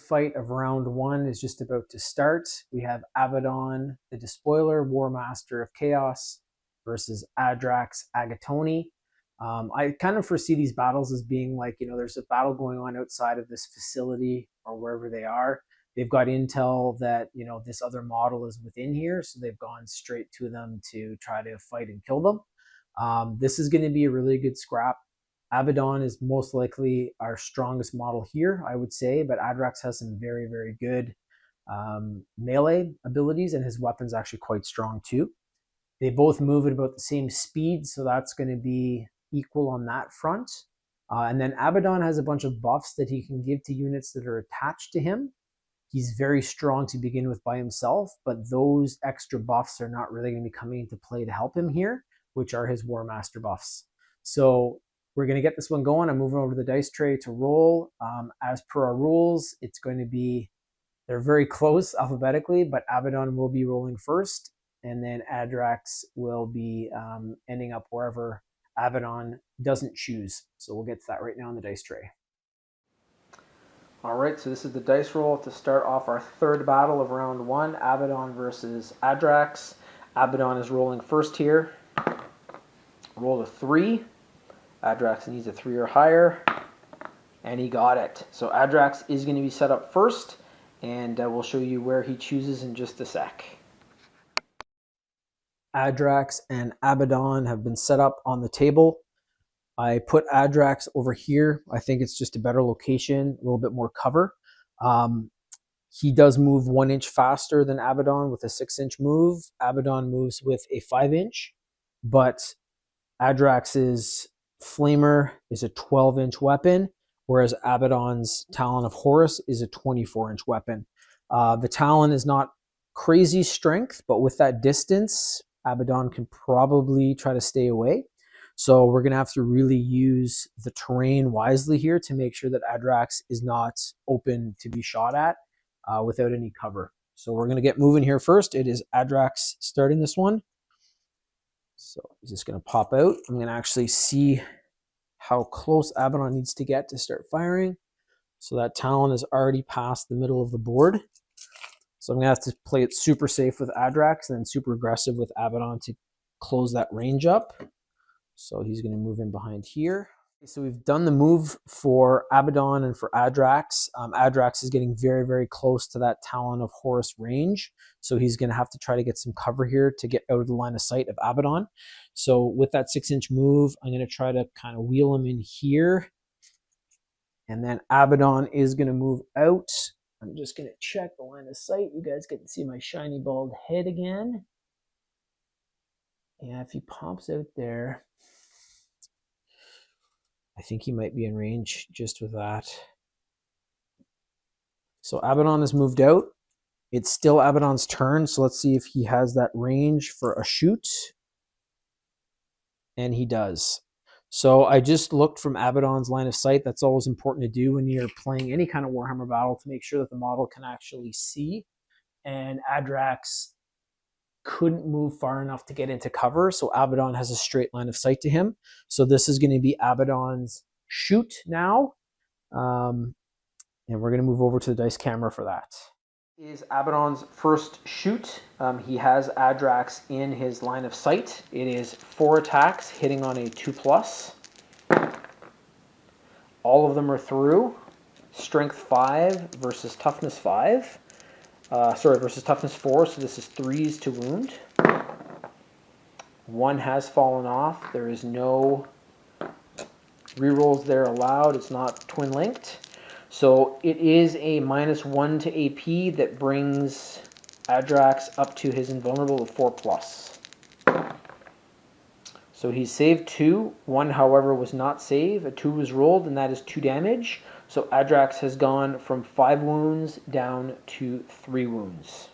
fight of round one is just about to start. We have Abaddon the Despoiler, Warmaster of Chaos versus Adrax Agatone. I kind of foresee these battles as being like, there's a battle going on outside of this facility or wherever they are. They've got intel that, this other model is within here, so they've gone straight to them to try to fight and kill them. This is going to be a really good scrap. Abaddon is most likely our strongest model here, I would say, but Adrax has some very, very good melee abilities, and his weapon's actually quite strong too. They both move at about the same speed, so that's going to be equal on that front. And then Abaddon has a bunch of buffs that he can give to units that are attached to him. He's very strong to begin with by himself, but those extra buffs are not really going to be coming into play to help him here, which are his Warmaster buffs. So we're going to get this one going. I'm moving over to the dice tray to roll. As per our rules, it's going to be, they're very close alphabetically, but Abaddon will be rolling first, and then Adrax will be ending up wherever Abaddon doesn't choose. So we'll get to that right now on the dice tray. All right, so this is the dice roll to start off our third battle of round one, Abaddon versus Adrax. Abaddon is rolling first here. Roll a 3. Adrax needs a 3 or higher, and he got it. So Adrax is going to be set up first, and we'll show you where he chooses in just a sec. Adrax and Abaddon have been set up on the table. I put Adrax over here. I think it's just a better location, a little bit more cover. He does move 1 inch faster than Abaddon with a 6-inch move. Abaddon moves with a 5-inch, but Adrax's Flamer is a 12-inch weapon, whereas Abaddon's Talon of Horus is a 24-inch weapon. The Talon is not crazy strength, but with that distance, Abaddon can probably try to stay away. So we're going to have to really use the terrain wisely here to make sure that Adrax is not open to be shot at without any cover. So we're going to get moving here first. It is Adrax starting this one. So he's just going to pop out. I'm going to actually see how close Abaddon needs to get to start firing. So that Talon is already past the middle of the board. So I'm going to have to play it super safe with Adrax and then super aggressive with Abaddon to close that range up. So he's going to move in behind here. So we've done the move for Abaddon and for Adrax. Adrax is getting very, very close to that Talon of Horus range. So he's going to have to try to get some cover here to get out of the line of sight of Abaddon. So with that 6-inch move, I'm going to try to kind of wheel him in here. And then Abaddon is going to move out. I'm just going to check the line of sight. You guys get to see my shiny bald head again. Yeah, if he pops out there, I think he might be in range just with that. So Abaddon has moved out. It's still Abaddon's turn, so let's see if he has that range for a shoot. And he does. So I just looked from Abaddon's line of sight. That's always important to do when you're playing any kind of Warhammer battle, to make sure that the model can actually see. And Adrax couldn't move far enough to get into cover, so Abaddon has a straight line of sight to him. So this is going to be Abaddon's shoot now. And we're going to move over to the dice camera for that. Is Abaddon's first shoot. He has Adrax in his line of sight. It is 4 attacks hitting on a 2+. All of them are through. Strength 5 versus toughness 5. Versus toughness 4, so this is 3s to wound. 1 has fallen off. There is no rerolls there allowed. It's not twin linked. So it is a -1 to AP that brings Adrax up to his invulnerable of 4+. So he's saved 2. 1, however, was not saved. A 2 was rolled, and that is 2 damage. So Adrax has gone from 5 wounds down to 3 wounds.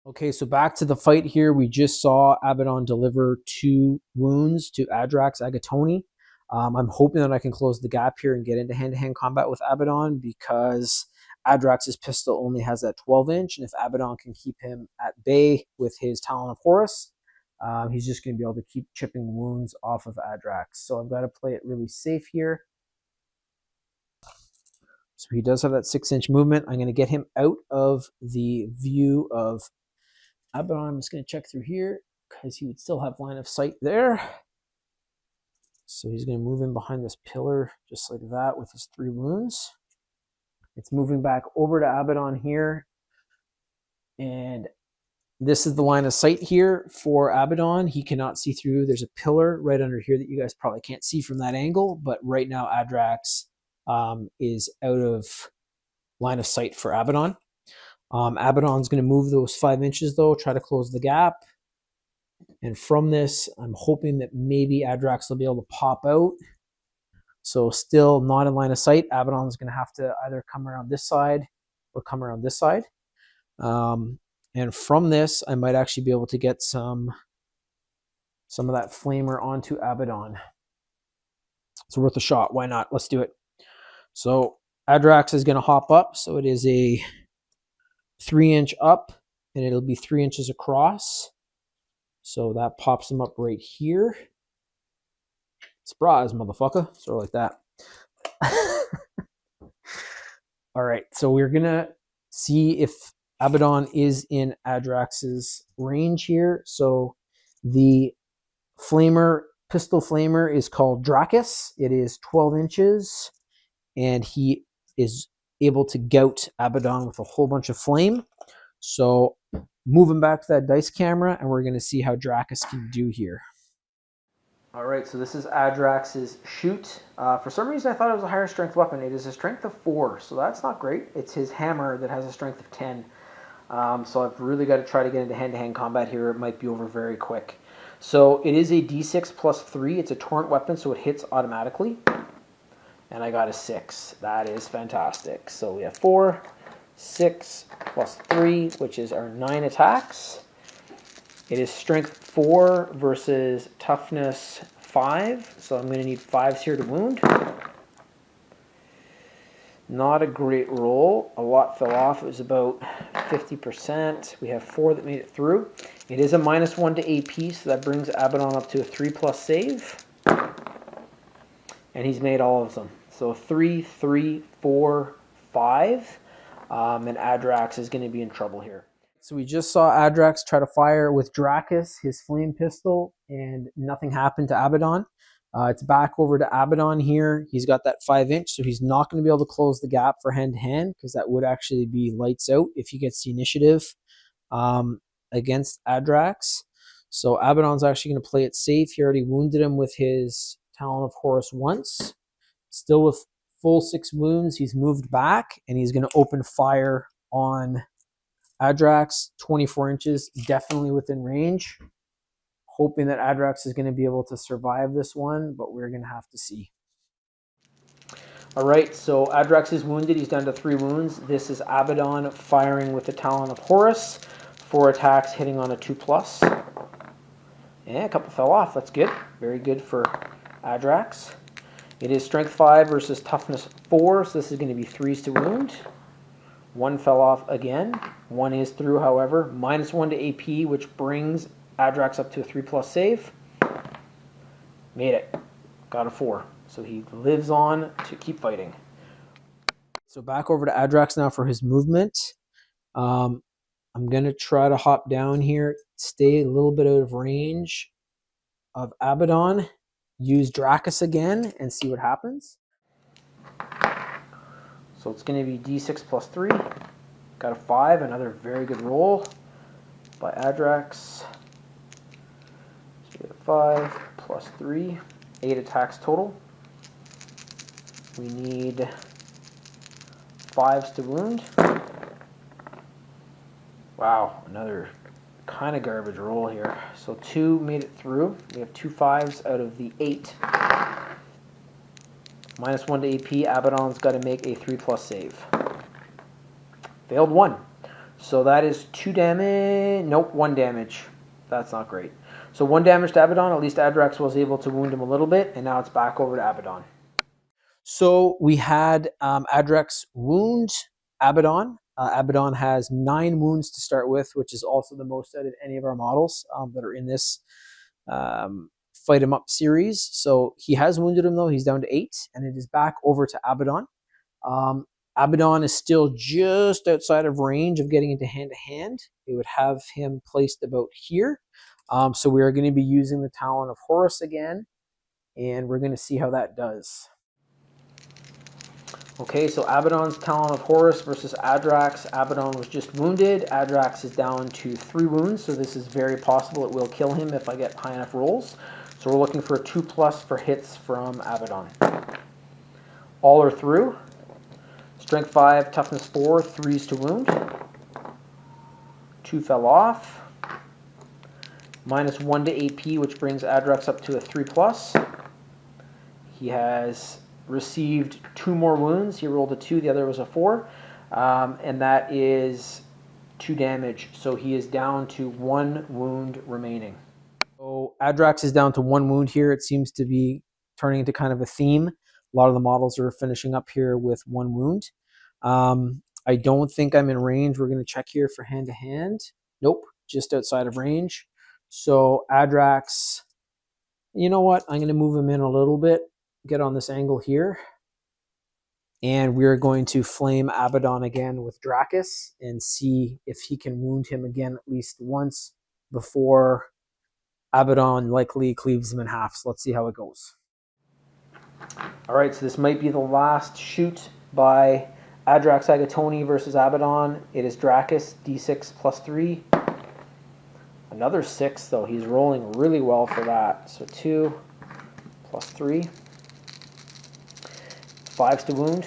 Okay, so back to the fight here. We just saw Abaddon deliver 2 wounds to Adrax Agatone. I'm hoping that I can close the gap here and get into hand-to-hand combat with Abaddon, because Adrax's pistol only has that 12-inch, and if Abaddon can keep him at bay with his Talon of Horus, he's just going to be able to keep chipping wounds off of Adrax. So I've got to play it really safe here. So he does have that 6-inch movement. I'm going to get him out of the view of Abaddon. I'm just going to check through here because he would still have line of sight there. So he's going to move in behind this pillar just like that with his 3 wounds. It's moving back over to Abaddon here. And this is the line of sight here for Abaddon. He cannot see through. There's a pillar right under here that you guys probably can't see from that angle. But right now, Adrax is out of line of sight for Abaddon. Abaddon's going to move those 5 inches, though, try to close the gap. And from this, I'm hoping that maybe Adrax will be able to pop out. So still not in line of sight. Abaddon's going to have to either come around this side or come around this side. And from this, I might actually be able to get some of that flamer onto Abaddon. It's worth a shot. Why not? Let's do it. So Adrax is going to hop up. So it is a 3-inch up, and it'll be 3 inches across. So that pops him up right here. Surprise, motherfucker. Sort of like that. All right, so we're going to see if Abaddon is in Adrax's range here. So the flamer, pistol flamer is called Dracus. It is 12 inches, and he is able to gout Abaddon with a whole bunch of flame. So moving back to that dice camera, and we're going to see how Dracus can do here. All right, so this is Adrax's shoot. For some reason, I thought it was a higher strength weapon. It is a strength of 4, so that's not great. It's his hammer that has a strength of 10. So I've really got to try to get into hand-to-hand combat here. It might be over very quick. So it is a d6 plus 3. It's a torrent weapon, so it hits automatically. And I got a 6. That is fantastic. So we have 4, 6 plus 3, which is our 9 attacks. It is strength 4 versus toughness 5. So I'm going to need 5s here to wound. Not a great roll. A lot fell off. It was about 50%. We have 4 that made it through. It is a -1 to AP, so that brings Abaddon up to a 3+ save. And he's made all of them. So 3, 3, 4, 5. And Adrax is going to be in trouble here. So we just saw Adrax try to fire with Dracus, his flame pistol, and nothing happened to Abaddon. It's back over to Abaddon here. He's got that 5-inch, so he's not going to be able to close the gap for hand-to-hand, because that would actually be lights out if he gets the initiative against Adrax. So Abaddon's actually going to play it safe. He already wounded him with his Talon of Horus once. Still with full 6 wounds, he's moved back, and he's going to open fire on Adrax. 24 inches, definitely within range. Hoping that Adrax is going to be able to survive this one, but we're going to have to see. All right, so Adrax is wounded. He's down to 3 wounds. This is Abaddon firing with the Talon of Horus. 4 attacks, hitting on a 2+. Yeah, a couple fell off. That's good. Very good for Adrax. It is strength 5 versus toughness 4, so this is going to be 3s to wound. 1 fell off again. 1 is through, however. -1 to AP, which brings Adrax up to a 3+ save. Made it. Got a 4. So he lives on to keep fighting. So back over to Adrax now for his movement. I'm going to try to hop down here, stay a little bit out of range of Abaddon, use Dracus again, and see what happens. So it's going to be d6 plus 3. Got a 5, another very good roll by Adrax. 5 plus 3, 8 attacks total. We need 5s to wound. Wow, another kind of garbage roll here. So 2 made it through. We have 2 5s out of the 8. -1 to AP, Abaddon's got to make a 3+ save. Failed 1. So that is 2 damage. Nope, 1 damage. That's not great. So 1 damage to Abaddon. At least Adrax was able to wound him a little bit, and now it's back over to Abaddon. So we had Adrax wound Abaddon. Abaddon has 9 wounds to start with, which is also the most out of any of our models that are in this Fight 'em Up series. So he has wounded him, though. He's down to 8, and it is back over to Abaddon. Abaddon is still just outside of range of getting into hand-to-hand. It would have him placed about here. So we are going to be using the Talon of Horus again, and we're going to see how that does. Okay, so Abaddon's Talon of Horus versus Adrax. Abaddon was just wounded. Adrax is down to 3 wounds, so this is very possible it will kill him if I get high enough rolls. So we're looking for a 2+ for hits from Abaddon. All are through. Strength 5, toughness 4, 3s to wound. 2 fell off. -1 to AP, which brings Adrax up to a 3+. He has received 2 more wounds. He rolled a 2, the other was a 4. And that is 2 damage. So he is down to 1 wound remaining. So Adrax is down to 1 wound here. It seems to be turning into kind of a theme. A lot of the models are finishing up here with 1 wound. I don't think I'm in range. We're going to check here for hand-to-hand. Nope, just outside of range. So Adrax, you know what? I'm going to move him in a little bit, get on this angle here. And we're going to flame Abaddon again with Dracus and see if he can wound him again at least once before Abaddon likely cleaves him in half. So let's see how it goes. All right, so this might be the last shoot by Adrax Agatone versus Abaddon. It is Dracus, D6 +3. Another 6, though. He's rolling really well for that. So 2 +3. 5s to wound.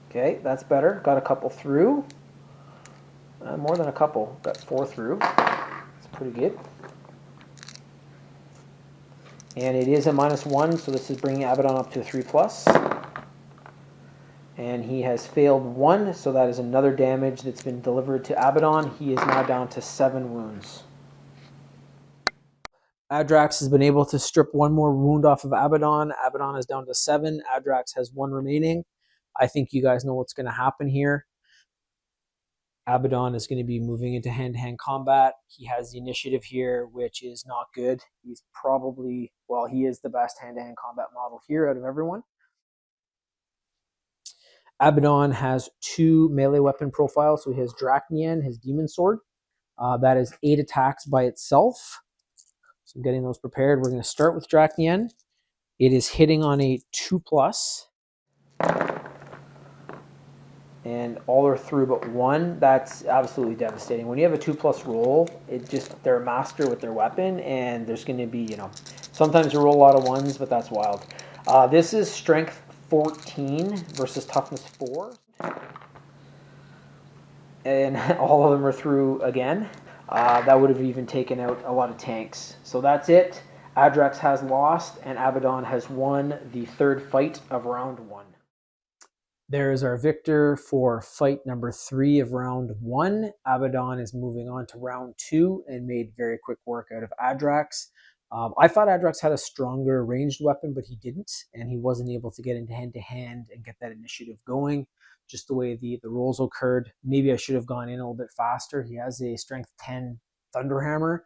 Okay, that's better. Got a couple through. More than a couple. Got 4 through. That's pretty good. And it is a -1, so this is bringing Abaddon up to a 3+. And he has failed 1, so that is another damage that's been delivered to Abaddon. He is now down to 7 wounds. Adrax has been able to strip 1 more wound off of Abaddon. Abaddon is down to 7. Adrax has 1 remaining. I think you guys know what's going to happen here. Abaddon is going to be moving into hand-to-hand combat. He has the initiative here, which is not good. He's probably, well, he is the best hand-to-hand combat model here out of everyone. Abaddon has 2 melee weapon profiles. So he has Dracnien, his demon sword. That is 8 attacks by itself. So I'm getting those prepared. We're going to start with Dracnien. It is hitting on a 2+. And all are through but 1. That's absolutely devastating. When you have a 2+ roll, they're a master with their weapon, and there's going to be, sometimes you roll a lot of 1s, but that's wild. This is strength 14 versus toughness 4. And all of them are through again. That would have even taken out a lot of tanks. So that's it. Adrax has lost, and Abaddon has won the 3rd fight of round 1. There is our victor for fight number 3 of round 1. Abaddon is moving on to round 2 and made very quick work out of Adrax. I thought Adrax had a stronger ranged weapon, but he didn't, and he wasn't able to get into hand-to-hand and get that initiative going, just the way the rolls occurred. Maybe I should have gone in a little bit faster. He has a strength 10 Thunderhammer,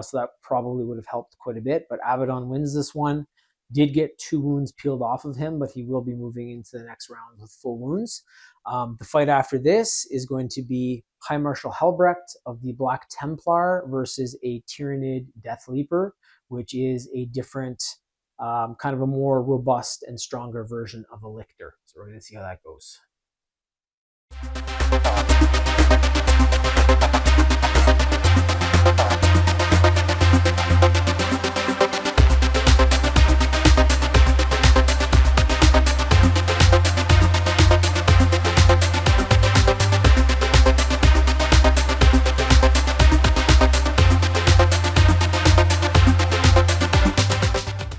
so that probably would have helped quite a bit, but Abaddon wins this one. Did get 2 wounds peeled off of him, but he will be moving into the next round with full wounds. The fight after this is going to be High Marshal Helbrecht of the Black Templar versus a Tyranid Death Leaper, which is a different, kind of a more robust and stronger version of a Lictor. So we're going to see how that goes.